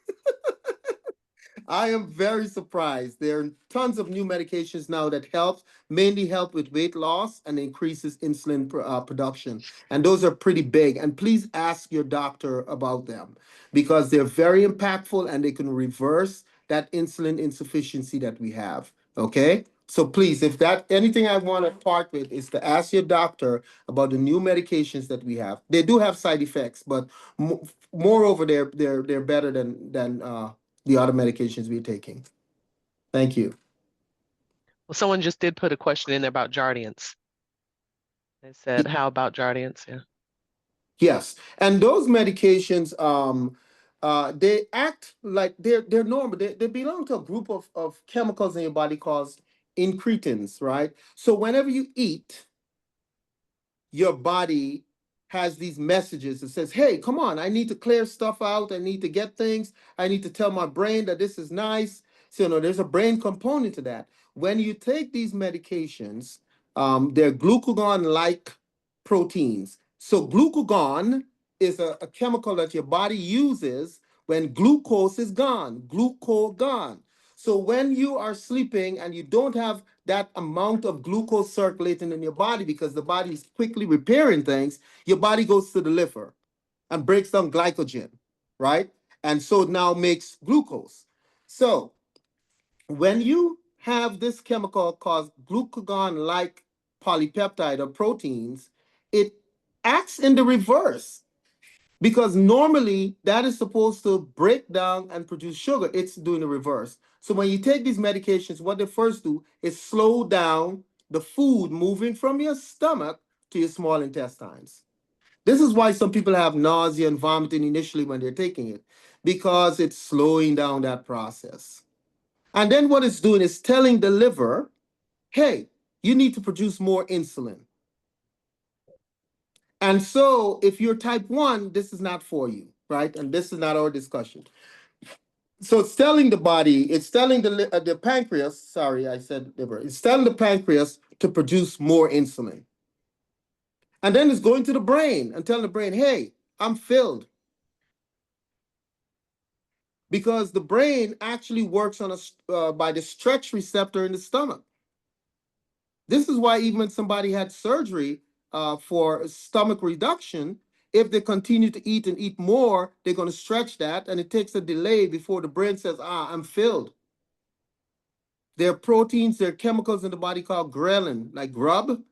I am very surprised. There are tons of new medications now that mainly help with weight loss and increases insulin production. And those are pretty big. And please ask your doctor about them because they're very impactful and they can reverse that insulin insufficiency that we have. Okay? So please, if that anything I want to part with is to ask your doctor about the new medications that we have. They do have side effects, but moreover, they're better than the other medications we're taking. Thank you. Well, someone just did put a question in there about Jardiance. They said, how about Jardiance? Yeah. Yes, and those medications, they act like they're normal. They belong to a group of chemicals in your body called incretins, right? So whenever you eat, your body has these messages that says, hey, come on, I need to clear stuff out, I need to get things, I need to tell my brain that this is nice. So there's a brain component to that. When you take these medications, they're glucagon like proteins. So glucagon is a chemical that your body uses when glucose is gone, glucagon. So when you are sleeping and you don't have that amount of glucose circulating in your body because the body is quickly repairing things, your body goes to the liver and breaks down glycogen, right? And so it now makes glucose. So when you have this chemical called glucagon-like polypeptide or proteins, it acts in the reverse because normally that is supposed to break down and produce sugar. It's doing the reverse. So when you take these medications, what they first do is slow down the food moving from your stomach to your small intestines. This is why some people have nausea and vomiting initially when they're taking it, because it's slowing down that process. And then what it's doing is telling the liver, hey, you need to produce more insulin. And so if you're type 1, this is not for you, right? And this is not our discussion. So it's telling the body, it's telling the pancreas, sorry, I said liver, it's telling the pancreas to produce more insulin. And then it's going to the brain and telling the brain, hey, I'm filled. Because the brain actually works on by the stretch receptor in the stomach. This is why even when somebody had surgery for stomach reduction, if they continue to eat and eat more, they're going to stretch that, and it takes a delay before the brain says, I'm filled. There are proteins, there are chemicals in the body called ghrelin, like grub.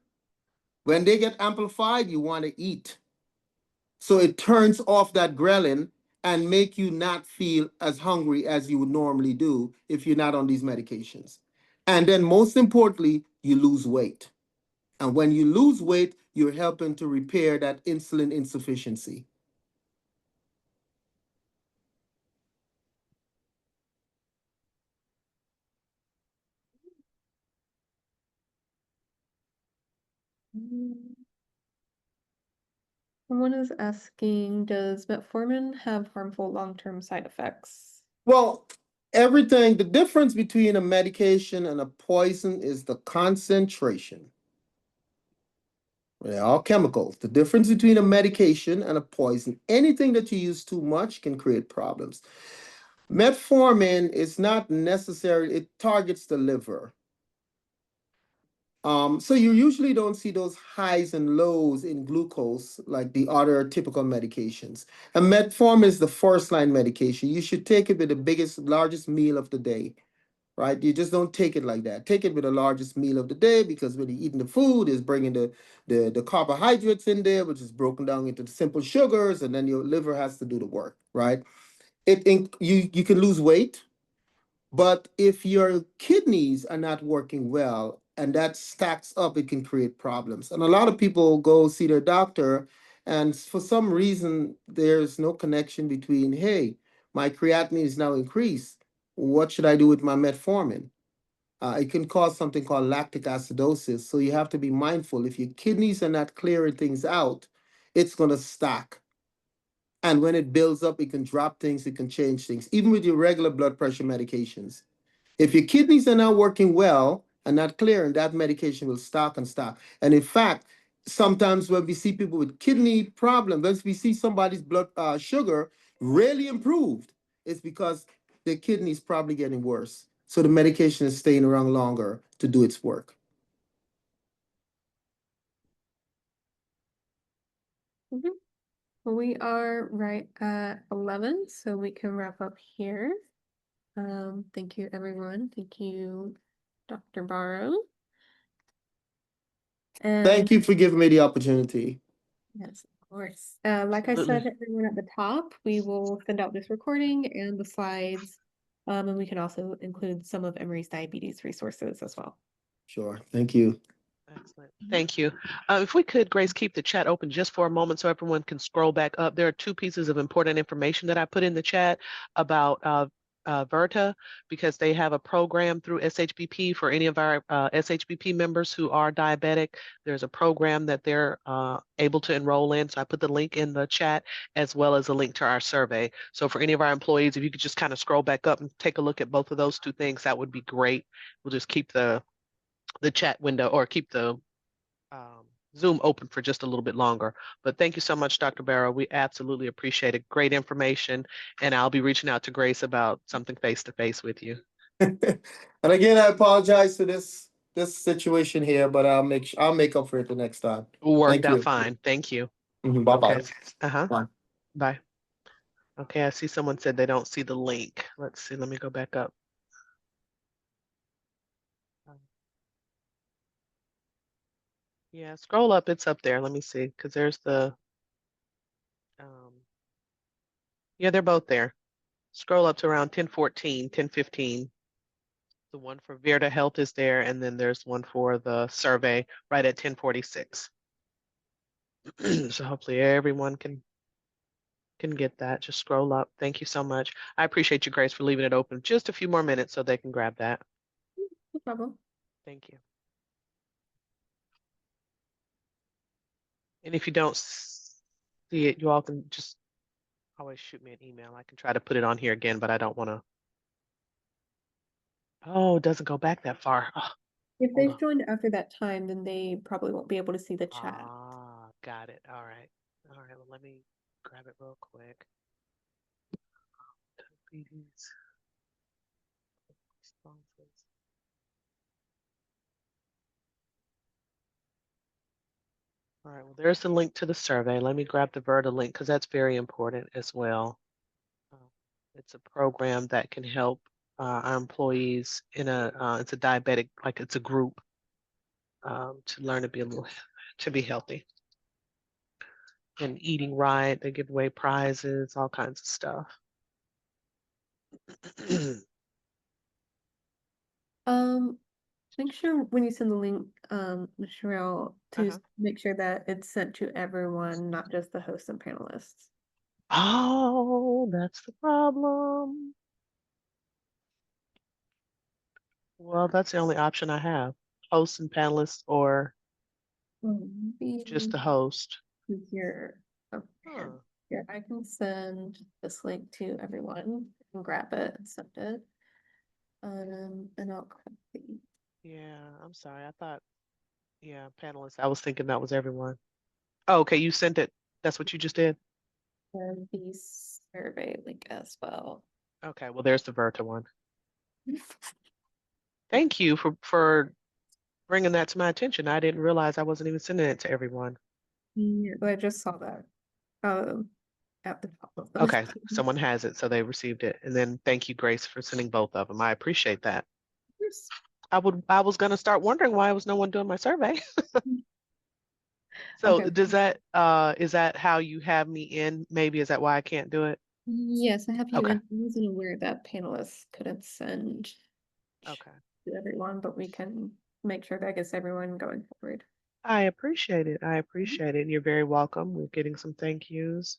When they get amplified, you want to eat. So it turns off that ghrelin and make you not feel as hungry as you would normally do if you're not on these medications. And then most importantly, you lose weight. And when you lose weight, you're helping to repair that insulin insufficiency. Someone is asking, does metformin have harmful long-term side effects? Well, the difference between a medication and a poison is the concentration. They're all chemicals. The difference between a medication and a poison, anything that you use too much can create problems. Metformin is not necessary, it targets the liver. So you usually don't see those highs and lows in glucose like the other typical medications. And metformin is the first line medication. You should take it with the largest meal of the day, right? You just don't take it like that. Take it with the largest meal of the day, because when you're eating the food, it's bringing the carbohydrates in there, which is broken down into the simple sugars, and then your liver has to do the work, right? You can lose weight. But if your kidneys are not working well and that stacks up, it can create problems. And a lot of people go see their doctor, and for some reason, there's no connection between, hey, my creatinine is now increased. What should I do with my metformin? It can cause something called lactic acidosis. So you have to be mindful. If your kidneys are not clearing things out, it's going to stack. And when it builds up, it can drop things, it can change things, even with your regular blood pressure medications. If your kidneys are not working well and not clearing, that medication will stop and stop. And in fact, sometimes when we see people with kidney problems, when we see somebody's blood sugar really improved, it's because their kidney is probably getting worse. So the medication is staying around longer to do its work. Mhm. We are right at 11, so we can wrap up here. Thank you, everyone. Thank you, Dr. Barrow. And Thank you for giving me the opportunity. yes, of course. Like I Absolutely. said, everyone at the top, we will send out this recording and the slides. And we can also include some of Emory's diabetes resources as well. Sure. Thank you. Excellent. Thank you. If we could, Grace, keep the chat open just for a moment so everyone can scroll back up. There are two pieces of important information that I put in the chat about Verta, because they have a program through SHBP for any of our SHBP members who are diabetic. There's a program that they're able to enroll in. So I put the link in the chat, as well as a link to our survey. So for any of our employees, if you could just kind of scroll back up and take a look at both of those two things, that would be great. We'll just keep the chat window, or keep the Zoom open for just a little bit longer. But thank you so much, Dr. Barrow. We absolutely appreciate it. Great information. And I'll be reaching out to Grace about something face-to-face with you. And again, I apologize for this situation here, but I'll make up for it the next time. Worked Thank out you. fine. Thank you. Bye-bye. Okay. Uh-huh. Bye. Bye. Okay, I see someone said they don't see the link. Let's see. Let me go back up. Yeah, scroll up. It's up there. Let me see, because there's the yeah, they're both there. Scroll up to around 10:14, 10:15. The one for Virta Health is there, and then there's one for the survey right at 10:46. So hopefully everyone can get that. Just scroll up. Thank you so much. I appreciate you, Grace, for leaving it open just a few more minutes so they can grab that. No problem. Thank you. And if you don't see it, you all can just always shoot me an email. I can try to put it on here again, but I don't want to. Oh, it doesn't go back that far. Oh, If hold on. they've joined after that time, then they probably won't be able to see the chat. Ah, got it. All right. All right. Well, let me grab it real quick. Diabetes responses. All right. Well, there's the link to the survey. Let me grab the Verta link, because that's very important as well. It's a program that can help our employees in it's a diabetic, like it's a group, to learn to be to be healthy and eating right. They give away prizes, all kinds of stuff. Um, Make sure when you send the link, Cheryl, to Uh-huh. make sure that it's sent to everyone, not just the hosts and panelists. Oh, that's the problem. Well, that's the only option I have. Hosts and panelists or just Maybe the host. here. Oh, here. Huh. Here, I can send this link to everyone and grab it and send it. And I'll copy Yeah, I'm sorry. I thought, yeah, panelists. I was thinking that was everyone. Oh, okay, you sent it. That's what you just did? the survey link as well. Okay, well, there's the Verta one. Thank you for bringing that to my attention. I didn't realize I wasn't even sending it to everyone. Yeah, I just saw that at the top of those Okay, pages. someone has it, so they received it. And then thank you, Grace, for sending both of them. I appreciate that. I was gonna start wondering why was no one doing my survey. So Okay. does that is that how you have me in? Maybe is that why I can't do it? Yes, I have you Okay. in. I wasn't aware that panelists couldn't send Okay. to everyone, but we can make sure that gets everyone going forward. I appreciate it. I appreciate it. You're very welcome. We're getting some thank yous.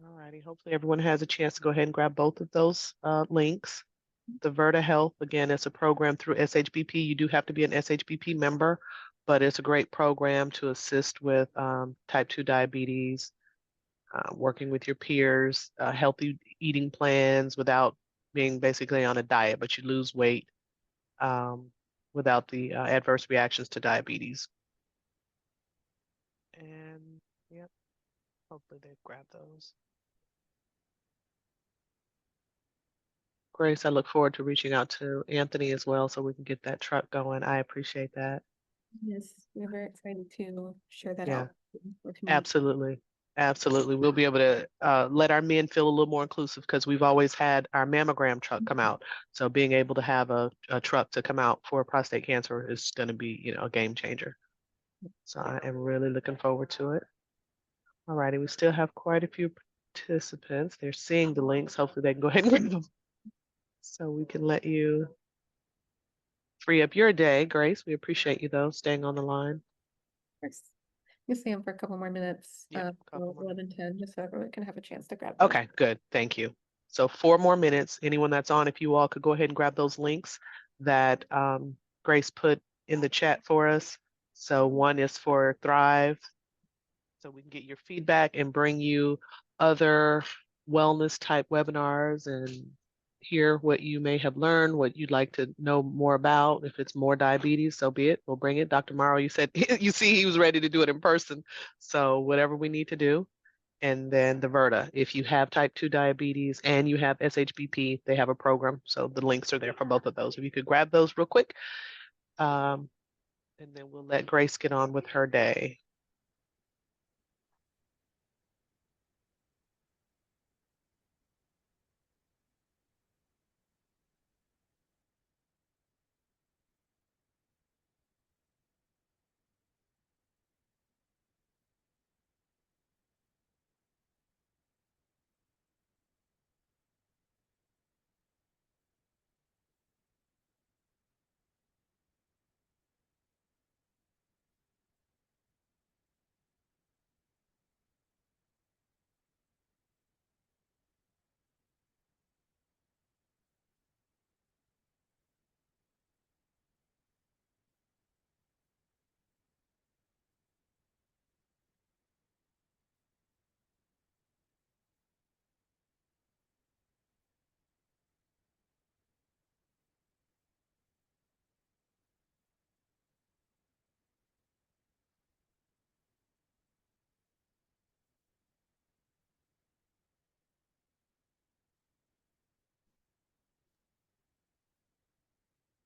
All righty. Hopefully everyone has a chance to go ahead and grab both of those links. The Verta Health, again, it's a program through SHBP. You do have to be an SHBP member, but it's a great program to assist with type 2 diabetes, working with your peers, healthy eating plans without being basically on a diet, but you lose weight um, without the adverse reactions to diabetes. And yep, hopefully they've grabbed those. Grace, I look forward to reaching out to Anthony as well so we can get that truck going. I appreciate that. Yes, we're very excited to share that Yeah, out with community. absolutely. Absolutely. We'll be able to let our men feel a little more inclusive because we've always had our mammogram truck come out. So being able to have a truck to come out for prostate cancer is going to be, a game changer. So I am really looking forward to it. All righty, we still have quite a few participants. They're seeing the links. Hopefully they can go ahead and read them. So we can let you free up your day, Grace. We appreciate you though, staying on the line. First, you stay on for a couple more minutes, Yeah, couple more 11:10, just so everyone can have a chance to grab those. Okay, good. Thank you. So 4 more minutes. Anyone that's on, if you all could go ahead and grab those links that Grace put in the chat for us. So one is for Thrive, so we can get your feedback and bring you other wellness type webinars and hear what you may have learned, what you'd like to know more about. If it's more diabetes, so be it. We'll bring it. Dr. Morrow, you said, you see, he was ready to do it in person. So whatever we need to do. And then the Verta, if you have type 2 diabetes and you have SHBP, they have a program. So the links are there for both of those. If you could grab those real quick, and then we'll let Grace get on with her day.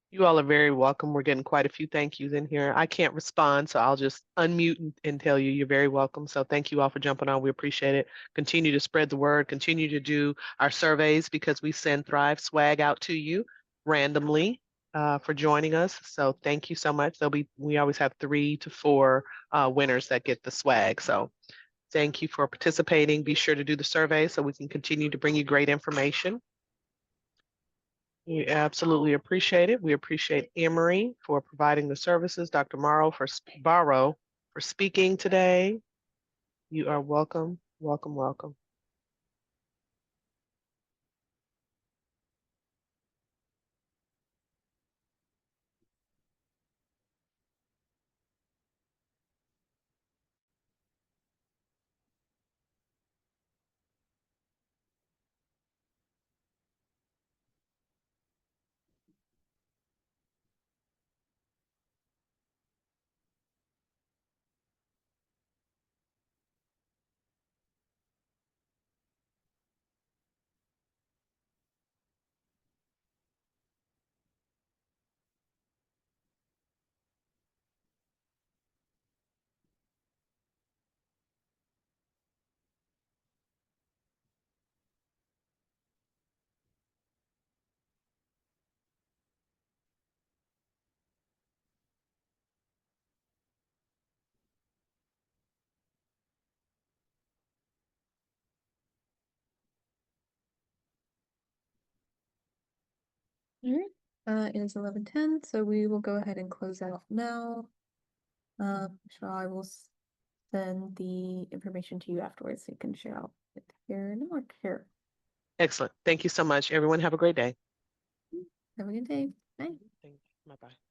You all are very welcome. We're getting quite a few thank yous in here. I can't respond, so I'll just unmute and tell you you're very welcome. So thank you all for jumping on. We appreciate it. Continue to spread the word. Continue to do our surveys because we send Thrive swag out to you randomly for joining us. So thank you so much. We always have 3 to 4 winners that get the swag. So thank you for participating. Be sure to do the survey so we can continue to bring you great information. We absolutely appreciate it. We appreciate Emory for providing the services, Dr. Barrow for speaking today. You are welcome, welcome, welcome. All right. It is 11:10, so we will go ahead and close out now. So I will send the information to you afterwards so you can share out with your network here. Excellent. Thank you so much. Everyone have a great day. Have a good day. Bye. Thank you. Bye-bye.